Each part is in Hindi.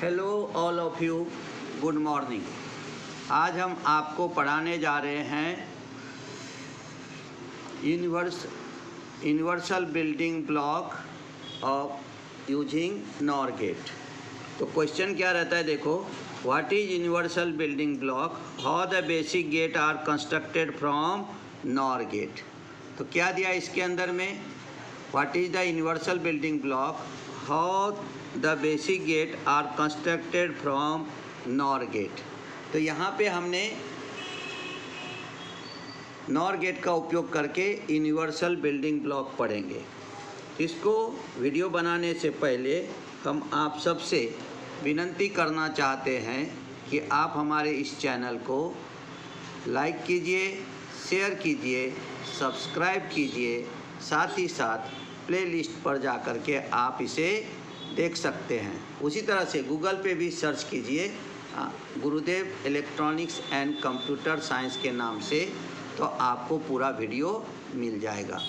Hello all of you, good morning. आज हम आपको पढ़ाने जा रहे हैं universal building block of using NOR gate. तो क्वेश्चन क्या रहता है, देखो, what is universal building block, how the basic gate are constructed from NOR gate. तो क्या दिया इसके अंदर में, what is the universal building block, how the basic gate are constructed from NOR gate. तो यहाँ पे हमने नॉर गेट का उपयोग करके यूनिवर्सल बिल्डिंग ब्लॉक पढ़ेंगे। इसको वीडियो बनाने से पहले हम आप सबसे विनती करना चाहते हैं कि आप हमारे इस चैनल को लाइक कीजिए, शेयर कीजिए, सब्सक्राइब कीजिए, साथ ही साथ प्लेलिस्ट पर जा कर के आप इसे देख सकते हैं। उसी तरह से गूगल पे भी सर्च कीजिए गुरुदेव इलेक्ट्रॉनिक्स एंड कंप्यूटर साइंस के नाम से, तो आपको पूरा वीडियो मिल जाएगा।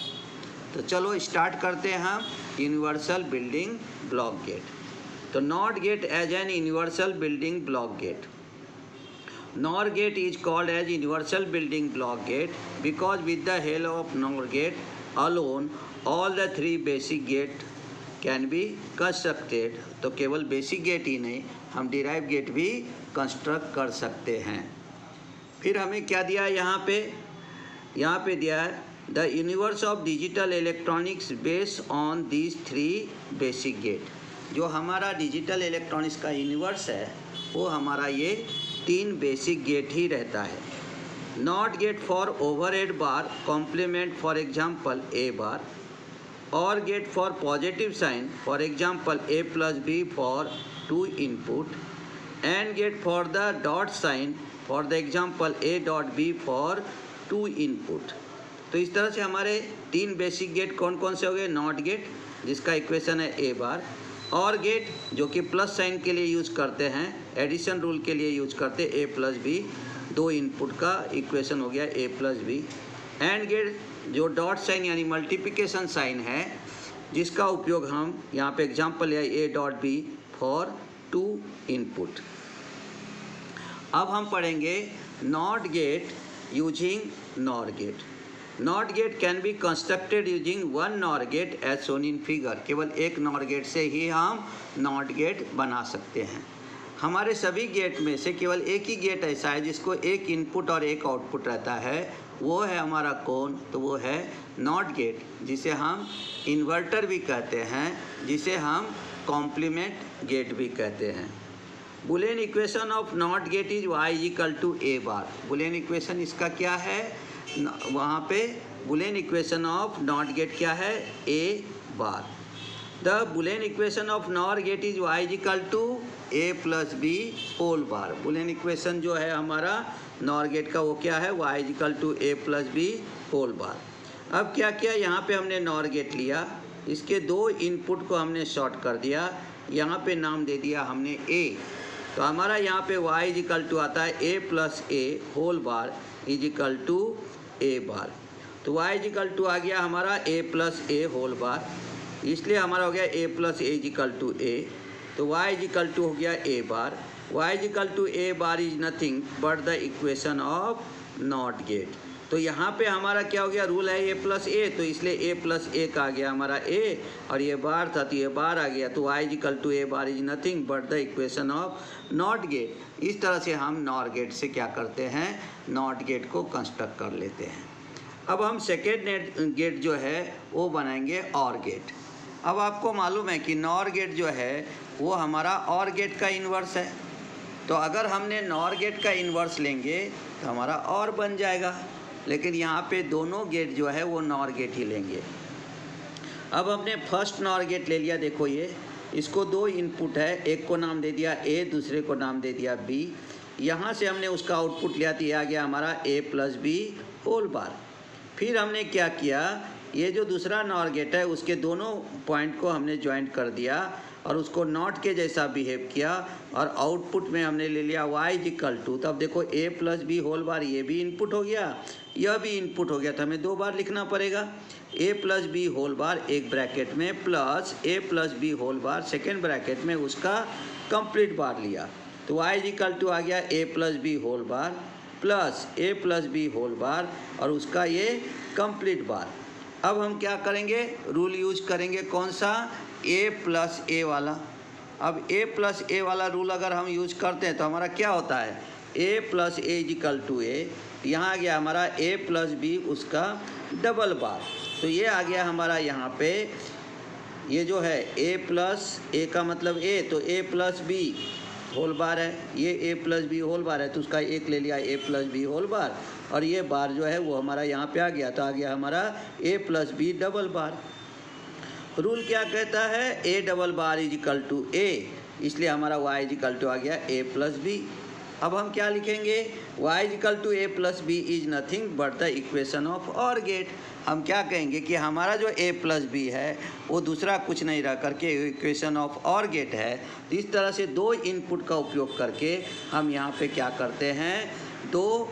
तो चलो स्टार्ट करते हैं हम यूनिवर्सल बिल्डिंग ब्लॉक गेट। तो NOT gate as an universal building block gate. NOR gate is called as universal building block gate because with the help of NOR gate alone all the three basic gate can be constructed। तो केवल बेसिक गेट ही नहीं, हम डिराइव गेट भी कंस्ट्रक्ट कर सकते हैं। फिर हमें क्या दिया है यहाँ पे दिया है the universe of digital electronics based on these three basic gate. जो हमारा डिजिटल इलेक्ट्रॉनिक्स का यूनिवर्स है वो हमारा ये तीन बेसिक गेट ही रहता है। Not gate for overhead bar complement, for example A bar. Or gate for positive sign, for example A plus B for 2 input. And gate for the dot sign, for the example A dot B for 2 input. तो इस तरह से हमारे तीन बेसिक गेट कौन कौन से हो गए। नॉट गेट जिसका इक्वेशन है ए बार, और गेट जो कि प्लस साइन के लिए यूज करते हैं, एडिशन रूल के लिए यूज करते हैं, ए प्लस बी, 2 इनपुट का इक्वेशन हो गया a plus b. AND gate जो डॉट साइन यानी मल्टीप्लिकेशन साइन है, जिसका उपयोग हम यहाँ पे एग्जांपल है a dot B for 2 input. अब हम पढ़ेंगे NOT gate using NOR gate. NOT gate can be constructed using one NOR gate as shown in figure. केवल एक नॉर गेट से ही हम नॉट गेट बना सकते हैं। हमारे सभी गेट में से केवल एक ही गेट ऐसा है जिसको एक इनपुट और एक आउटपुट रहता है, वो है हमारा कौन, तो वो है नॉट गेट, जिसे हम इन्वर्टर भी कहते हैं, जिसे हम कॉम्प्लीमेंट गेट भी कहते हैं। Boolean equation of not gate is y equal to A bar. Boolean equation इसका क्या है, वहाँ पे Boolean equation of not gate क्या है, A bar. The Boolean equation of NOR gate is y equal to A plus B whole bar. Boolean equation जो है हमारा नॉर गेट का वो क्या है, y equal to A plus B whole bar. अब क्या किया, यहाँ पे हमने नॉर गेट लिया, इसके 2 इनपुट को हमने शॉर्ट कर दिया, यहाँ पे नाम दे दिया हमने ए। तो हमारा यहाँ पे y इक्वल टू आता है A plus A whole bar is equal to A bar. तो y इक्वल टू आ गया हमारा ए प्लस ए होल बार, इसलिए हमारा हो गया a plus a equal to a. तो y इक्वल टू हो गया a bar. y equal to A bar is nothing but the equation of not gate. तो यहाँ पे हमारा क्या हो गया, रूल है ए प्लस ए, तो इसलिए ए प्लस ए का आ गया हमारा ए, और ये बार था तो ये बार आ गया। तो y equal to A bar is nothing but the equation of not gate. इस तरह से हम नॉर गेट से क्या करते हैं, नॉट गेट को कंस्ट्रक्ट कर लेते हैं। अब हम सेकेंड गेट जो है वो बनाएंगे और गेट। अब आपको मालूम है कि नॉर गेट जो है वो हमारा और गेट का इन्वर्स है। तो अगर हमने नॉर गेट का इन्वर्स लेंगे तो हमारा और बन जाएगा, लेकिन यहाँ पे दोनों गेट जो है वो नॉर गेट ही लेंगे। अब हमने फर्स्ट नॉर गेट ले लिया, देखो ये, इसको 2 इनपुट है, एक को नाम दे दिया ए, दूसरे को नाम दे दिया बी। यहाँ से हमने उसका आउटपुट लिया तो ये आ गया हमारा ए प्लस बी होल बार। फिर हमने क्या किया, ये जो दूसरा नॉर गेट है उसके दोनों पॉइंट को हमने ज्वाइंट कर दिया और उसको नॉट के जैसा बिहेव किया, और आउटपुट में हमने ले लिया y इक्वल टू, तब देखो ए प्लस बी होल बार, ये भी इनपुट हो गया, यह भी इनपुट हो गया, तो हमें 2 बार लिखना पड़ेगा। a plus B whole bar एक ब्रैकेट में plus a plus B whole bar second bracket में उसका कंप्लीट बार लिया, तो y इक्वल टू आ गया a plus B whole bar plus a plus B whole bar और उसका ये कंप्लीट बार। अब हम क्या करेंगे, रूल यूज करेंगे कौन सा, a प्लस ए वाला। अब a प्लस ए वाला रूल अगर हम यूज करते हैं तो हमारा क्या होता है, a plus a equal to a, यहाँ आ गया हमारा a प्लस बी उसका डबल बार। तो ये आ गया हमारा यहाँ पे, ये जो है a प्लस ए का मतलब a, तो a plus B whole bar है, ये a plus B whole bar है तो उसका एक ले लिया a plus B whole bar, और ये बार जो है वो हमारा यहाँ पे आ गया, तो आ गया हमारा a plus B double bar. Rule क्या कहता है, a double bar is equal to a, इसलिए हमारा y इज इक्वल टू आ गया a प्लस बी। अब हम क्या लिखेंगे, y is equal to a plus B is nothing but the equation of OR gate. हम क्या कहेंगे कि हमारा जो a प्लस बी है वो दूसरा कुछ नहीं रह करके इक्वेशन ऑफ ऑर गेट है। तो इस तरह से 2 इनपुट का उपयोग करके हम यहाँ पे क्या करते हैं, 2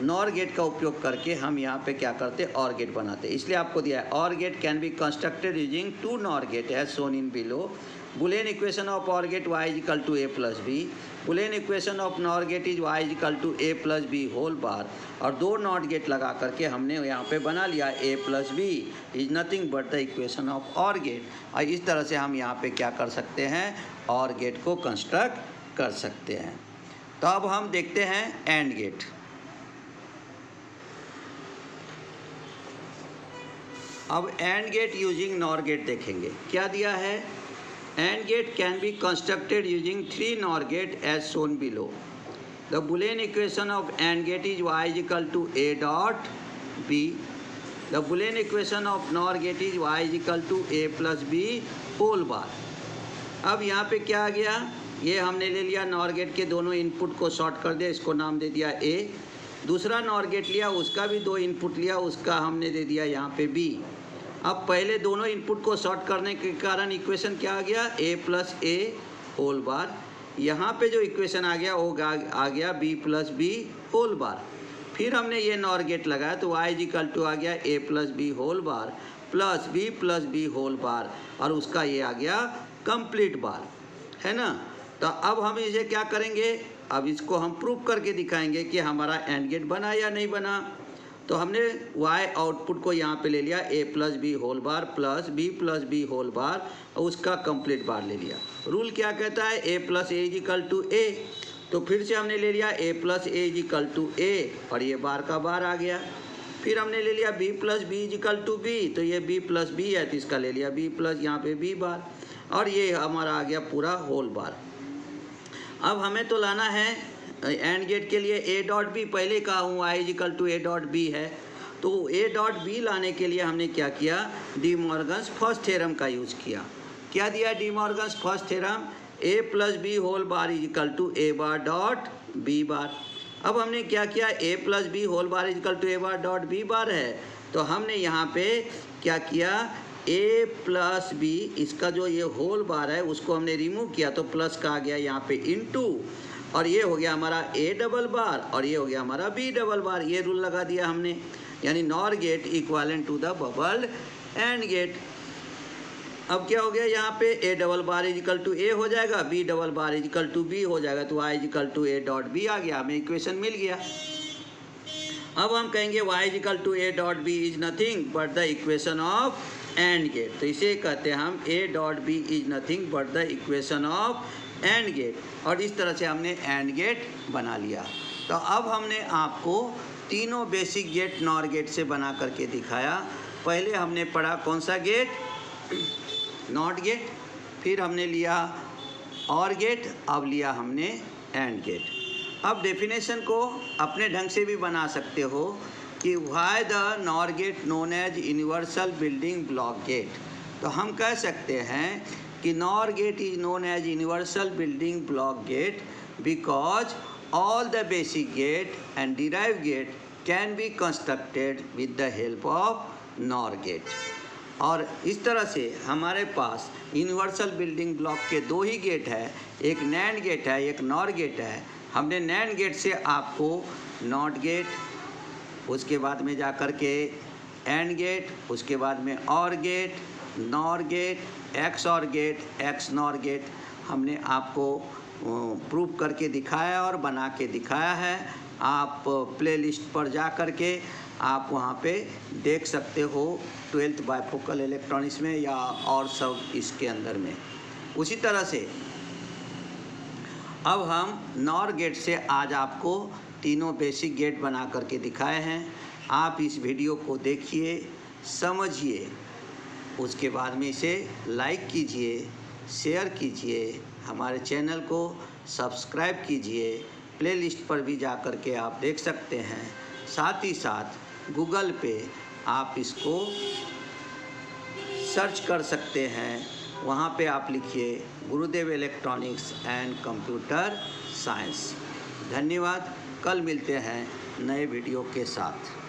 नॉर गेट का उपयोग करके हम यहाँ पे क्या करते हैं, और गेट बनाते हैं। इसलिए आपको दिया है or gate can be constructed using 2 NOR gate as shown in below. Boolean equation of और gate y is equal to a plus B, Boolean equation of NOR gate is y is equal to a plus B whole bar, और 2 नॉट गेट लगा करके हमने यहाँ पे बना लिया a plus B is nothing but the equation of और गेट। और इस तरह से हम यहाँ पे क्या कर सकते हैं, और गेट को कंस्ट्रक्ट कर सकते हैं। तो अब हम देखते हैं एंड गेट। अब AND gate using NOR gate देखेंगे, क्या दिया है, AND gate can be constructed using 3 NOR gate as shown below. The Boolean equation of AND gate is y is equal to a dot b। The Boolean equation of NOR gate is y is equal to a plus B whole bar. अब यहाँ पे क्या आ गया, ये हमने ले लिया नॉर गेट के दोनों इनपुट को शॉर्ट कर दिया, इसको नाम दे दिया a। दूसरा नॉर गेट लिया, उसका भी 2 इनपुट लिया, उसका हमने दे दिया यहाँ पे b। अब पहले दोनों इनपुट को शॉर्ट करने के कारण इक्वेशन क्या आ गया, a plus A whole bar. यहाँ पे जो इक्वेशन आ गया वो आ गया b plus B whole bar. फिर हमने ये नॉर गेट लगाया तो y इज इक्वल टू आ गया a plus B whole bar plus b whole bar, और उसका ये आ गया कंप्लीट बार, है ना। तो अब हम इसे क्या करेंगे, अब इसको हम प्रूव करके दिखाएंगे कि हमारा एंड गेट बना या नहीं बना। तो हमने y आउटपुट को यहाँ पे ले लिया a plus B whole bar plus b whole bar, और उसका कंप्लीट बार ले लिया। रूल क्या कहता है, a plus A is equal to a, तो फिर से हमने ले लिया a plus A is equal to a, और ये बार का बार आ गया। फिर हमने ले लिया b plus B is equal to b, तो ये b प्लस बी है तो इसका ले लिया b प्लस यहाँ पे b बार, और ये हमारा आ गया पूरा होल बार। अब हमें तो लाना है एंड गेट के लिए a डॉट बी, पहले कहा हूँ y is equal to a dot B है, तो a डॉट बी लाने के लिए हमने क्या किया, डी मॉर्गन्स फर्स्ट थ्योरम का यूज़ किया। क्या दिया De Morgan's first theorem, a plus B whole bar is equal to a bar dot b bar. अब हमने क्या किया, a plus B whole bar is equal to a bar dot b bar है, तो हमने यहाँ पे क्या किया, a प्लस बी, इसका जो ये होल बार है उसको हमने रिमूव किया, तो प्लस का आ गया यहाँ पे इनटू, और ये हो गया हमारा a डबल बार, और ये हो गया हमारा b डबल बार। ये रूल लगा दिया हमने, यानी NOR gate equivalent to the bubble AND gate. अब क्या हो गया, यहाँ पे a double bar is equal to a हो जाएगा, b double bar is equal to b हो जाएगा, तो y is equal to a dot b आ गया, हमें इक्वेशन मिल गया। अब हम कहेंगे y is equal to a dot b is nothing but the equation of AND gate, तो इसे कहते हैं हम a dot b is nothing but the equation of AND gate, और इस तरह से हमने एंड गेट बना लिया। तो अब हमने आपको तीनों बेसिक गेट नॉर गेट से बना करके दिखाया। पहले हमने पढ़ा कौन सा गेट, नॉट गेट, फिर हमने लिया और गेट, अब लिया हमने एंड गेट। अब डेफिनेशन को अपने ढंग से भी बना सकते हो कि why the NOR gate known as universal building block gate. तो हम कह सकते हैं कि NOR gate is known as universal building block gate because all the basic gate and derived gate can be constructed with the help of NOR gate। और इस तरह से हमारे पास यूनिवर्सल बिल्डिंग ब्लॉक के 2 ही गेट है, एक नैंड गेट है, एक नॉर गेट है। हमने नैंड गेट से आपको नॉट गेट, उसके बाद में जा कर के एंड गेट, उसके बाद में और गेट, नॉर गेट, एक्स और गेट, एक्स नॉर गेट हमने आपको प्रूव करके दिखाया और बना के दिखाया है। आप प्लेलिस्ट पर जा कर के आप वहाँ पे देख सकते हो 12th बायफोकल इलेक्ट्रॉनिक्स में या और सब इसके अंदर में। उसी तरह से अब हम नॉर गेट से आज आपको तीनों बेसिक गेट बना करके दिखाए हैं। आप इस वीडियो को देखिए, समझिए, उसके बाद में इसे लाइक कीजिए, शेयर कीजिए, हमारे चैनल को सब्सक्राइब कीजिए। प्लेलिस्ट पर भी जा कर के आप देख सकते हैं। साथ ही साथ गूगल पे आप इसको सर्च कर सकते हैं। वहाँ पे आप लिखिए गुरुदेव इलेक्ट्रॉनिक्स एंड कंप्यूटर साइंस। धन्यवाद। कल मिलते हैं नए वीडियो के साथ।